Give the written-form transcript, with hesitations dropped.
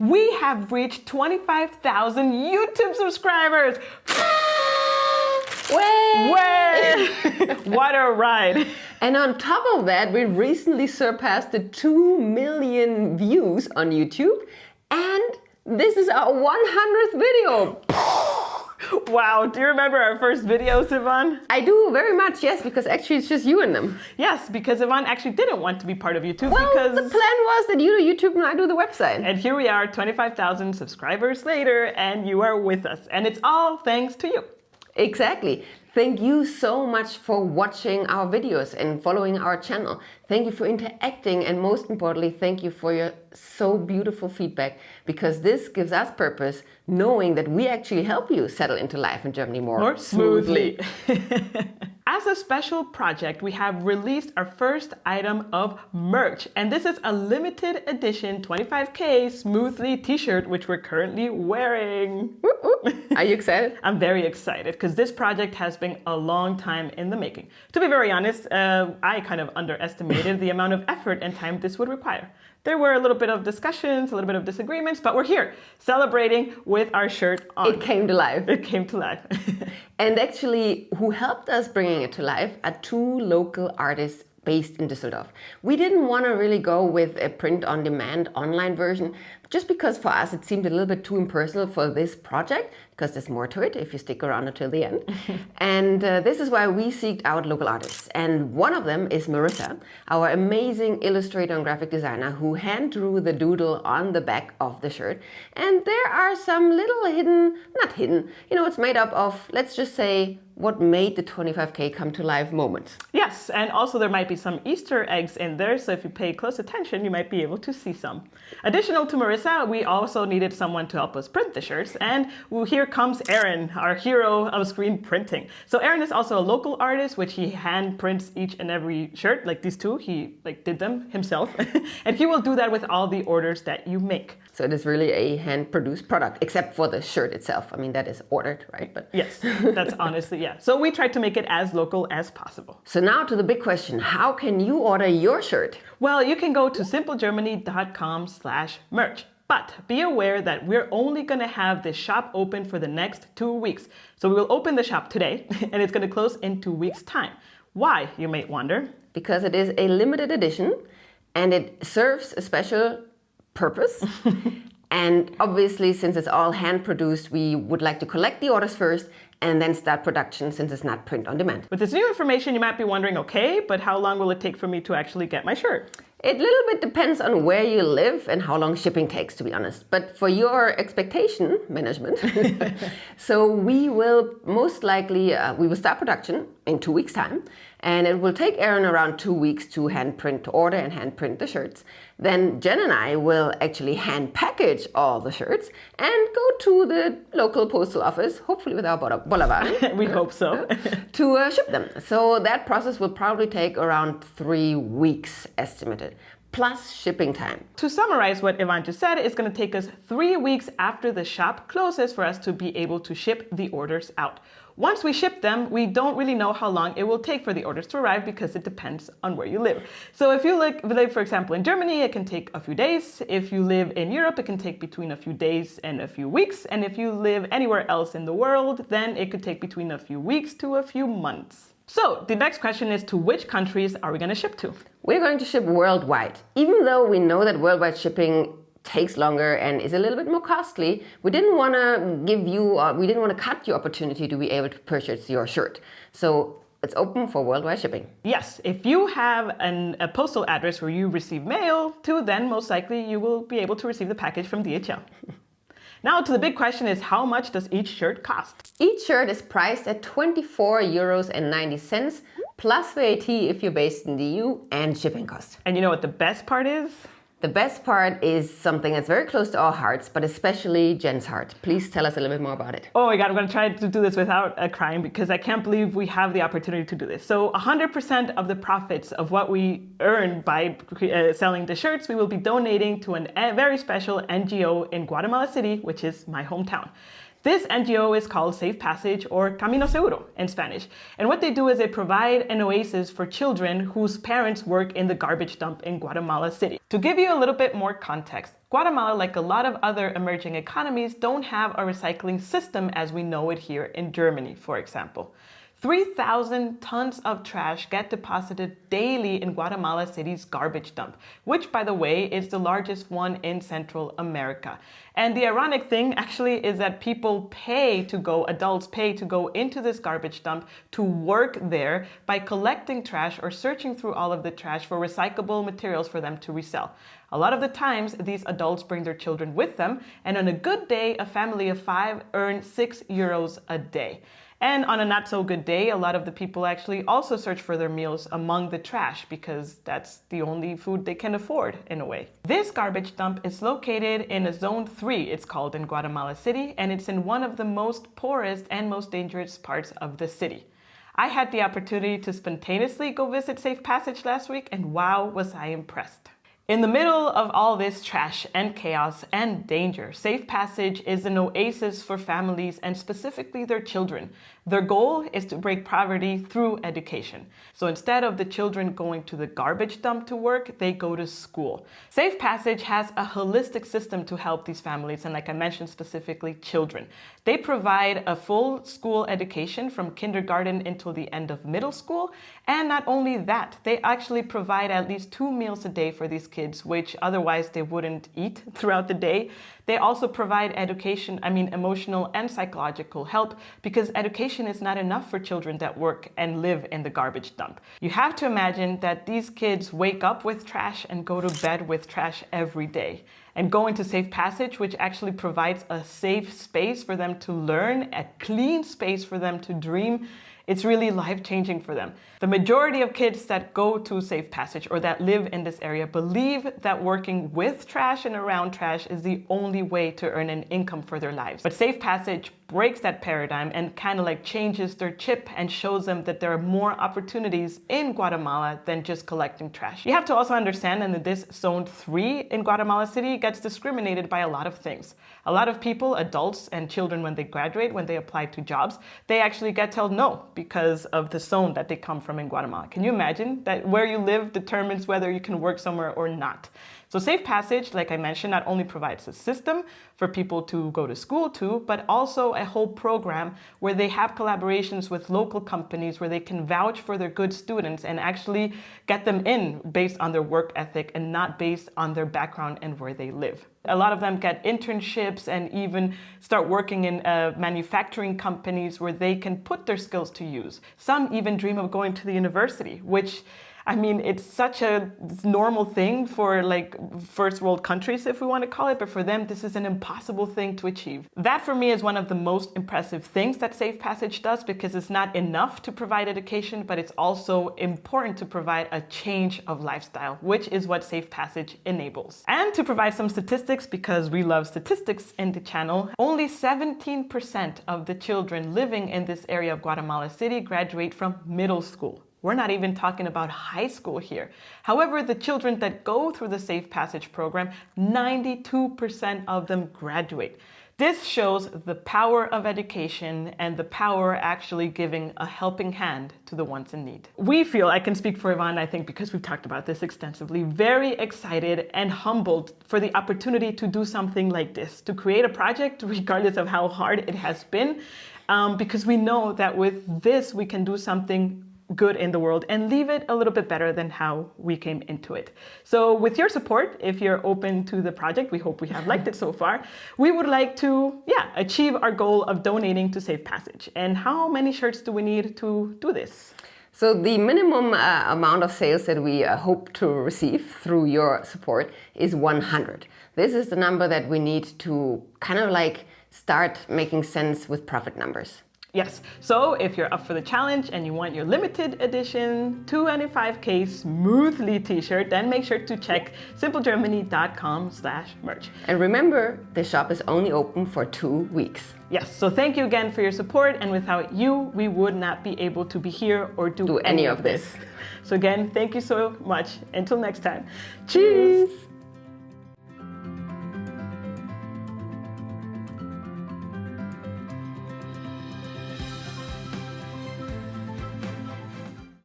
We have reached 25,000 YouTube subscribers. Way! What a ride. And on top of that, we recently surpassed the 2 million views on YouTube. And this is our 100th video. Wow, do you remember our first videos, Yvonne? I do very much, yes, because actually it's just you in them. Yes, because Yvonne actually didn't want to be part of YouTube Well, because... the plan was that you do YouTube and I do the website. And here we are, 25,000 subscribers later, and you are with us. And it's all thanks to you. Exactly. Thank you so much for watching our videos and following our channel. Thank you for interacting, and most importantly, thank you for your so beautiful feedback, because this gives us purpose, knowing that we actually help you settle into life in Germany more smoothly. As a special project, we have released our first item of merch, and this is a limited edition 25K smoothly t-shirt, which we're currently wearing. Are you excited? I'm very excited because this project has been a long time in the making. To be very honest, I kind of underestimated the amount of effort and time this would require. There were a little bit of discussions, a little bit of disagreements, but we're here celebrating with our shirt on. It came to life. It came to life. And actually, who helped us bringing it to life are 2 local artists based in Düsseldorf. We didn't want to really go with a print-on-demand online version, just because for us it seemed a little bit too impersonal for this project, because there's more to it if you stick around until the end. And this is why we seeked out local artists. And one of them is Marissa, our amazing illustrator and graphic designer, who hand drew the doodle on the back of the shirt. And there are some little not hidden, it's made up of, let's just say, what made the 25K come to life moments. Yes, and also there might be some Easter eggs in there, so if you pay close attention, you might be able to see some. Additional to Marissa, we also needed someone to help us print the shirts, and here comes Aaron, our hero of screen printing. So Aaron is also a local artist, which he hand prints each and every shirt, like these 2, he did them himself, and he will do that with all the orders that you make. So it is really a hand-produced product, except for the shirt itself. I mean, that is ordered, right? But yes, that's honestly, yeah. So we tried to make it as local as possible. So now to the big question, how can you order your shirt? Well, you can go to simplegermany.com/merch. But be aware that we're only going to have this shop open for the next 2 weeks. So we will open the shop today, and it's going to close in 2 weeks' time. Why, you might wonder? Because it is a limited edition, and it serves a special purpose. And obviously, since it's all hand-produced, we would like to collect the orders first and then start production, since it's not print on demand. With this new information, you might be wondering, okay, but how long will it take for me to actually get my shirt? It little bit depends on where you live and how long shipping takes, to be honest. But for your expectation management, so we will most likely, we will start production in 2 weeks' time. And it will take Aaron around 2 weeks to order and hand print the shirts. Then Jen and I will actually hand package all the shirts and go to the local postal office, hopefully with our bollerwagen. We hope so. To ship them. So that process will probably take around 3 weeks estimated, plus shipping time. To summarize what Yvonne just said, it's going to take us 3 weeks after the shop closes for us to be able to ship the orders out. Once we ship them, we don't really know how long it will take for the orders to arrive because it depends on where you live. So if you live, for example, in Germany, it can take a few days. If you live in Europe, it can take between a few days and a few weeks. And if you live anywhere else in the world, then it could take between a few weeks to a few months. So the next question is, to which countries are we going to ship to? We're going to ship worldwide. Even though we know that worldwide shipping takes longer and is a little bit more costly, we didn't want to cut your opportunity to be able to purchase your shirt. So it's open for worldwide shipping. Yes, if you have a postal address where you receive mail to, then most likely you will be able to receive the package from DHL. Now to the big question is, how much does each shirt cost? Each shirt is priced at 24.90 € plus VAT if you're based in the EU, and shipping cost. And you know what the best part is? The best part is something that's very close to our hearts, but especially Jen's heart. Please tell us a little bit more about it. Oh my God, I'm going to try to do this without crying because I can't believe we have the opportunity to do this. So 100% of the profits of what we earn by selling the shirts, we will be donating to a very special NGO in Guatemala City, which is my hometown. This NGO is called Safe Passage or Camino Seguro in Spanish. And what they do is they provide an oasis for children whose parents work in the garbage dump in Guatemala City. To give you a little bit more context, Guatemala, like a lot of other emerging economies, don't have a recycling system as we know it here in Germany, for example. 3,000 tons of trash get deposited daily in Guatemala City's garbage dump, which, by the way, is the largest one in Central America. And the ironic thing actually is that adults pay to go into this garbage dump to work there by collecting trash or searching through all of the trash for recyclable materials for them to resell. A lot of the times, these adults bring their children with them, and on a good day, a family of 5 earn €6 a day. And on a not so good day, a lot of the people actually also search for their meals among the trash because that's the only food they can afford in a way. This garbage dump is located in a Zone 3, it's called, in Guatemala City, and it's in one of the most poorest and most dangerous parts of the city. I had the opportunity to spontaneously go visit Safe Passage last week, and wow, was I impressed. In the middle of all this trash and chaos and danger, Safe Passage is an oasis for families and specifically their children. Their goal is to break poverty through education. So instead of the children going to the garbage dump to work, they go to school. Safe Passage has a holistic system to help these families, and like I mentioned, specifically children. They provide a full school education from kindergarten until the end of middle school. And not only that, they actually provide at least 2 meals a day for these kids, which otherwise they wouldn't eat throughout the day. They also provide emotional and psychological help, because education is not enough for children that work and live in the garbage dump. You have to imagine that these kids wake up with trash and go to bed with trash every day. And going to Safe Passage, which actually provides a safe space for them to learn, a clean space for them to dream, it's really life-changing for them. The majority of kids that go to Safe Passage or that live in this area believe that working with trash and around trash is the only way to earn an income for their lives. But Safe Passage breaks that paradigm and kind of like changes their chip and shows them that there are more opportunities in Guatemala than just collecting trash. You have to also understand that this Zone 3 in Guatemala City gets discriminated by a lot of things. A lot of people, adults and children, when they graduate, when they apply to jobs, they actually get told no because of the zone that they come from in Guatemala. Can you imagine that where you live determines whether you can work somewhere or not? So Safe Passage, like I mentioned, not only provides a system for people to go to school to, but also a whole program where they have collaborations with local companies where they can vouch for their good students and actually get them in based on their work ethic and not based on their background and where they live. A lot of them get internships and even start working in manufacturing companies where they can put their skills to use. Some even dream of going to the university, which it's such a normal thing for like first world countries, if we want to call it, but for them, this is an impossible thing to achieve. That for me is one of the most impressive things that Safe Passage does, because it's not enough to provide education, but it's also important to provide a change of lifestyle, which is what Safe Passage enables. And to provide some statistics, because we love statistics in the channel, only 17% of the children living in this area of Guatemala City graduate from middle school. We're not even talking about high school here. However, the children that go through the Safe Passage program, 92% of them graduate. This shows the power of education and the power actually giving a helping hand to the ones in need. We feel, I can speak for Yvonne, I think, because we've talked about this extensively, very excited and humbled for the opportunity to do something like this, to create a project regardless of how hard it has been, because we know that with this we can do something good in the world and leave it a little bit better than how we came into it. So with your support, if you're open to the project, we hope we have liked it so far, we would like to achieve our goal of donating to Safe Passage. And how many shirts do we need to do this? So the minimum amount of sales that we hope to receive through your support is 100. This is the number that we need to kind of like start making sense with profit numbers. Yes, so if you're up for the challenge and you want your limited edition 295K Smoothly t-shirt, then make sure to check simplegermany.com/merch. And remember, the shop is only open for 2 weeks. Yes, so thank you again for your support, and without you, we would not be able to be here or do any of this. So again, thank you so much. Until next time, cheers!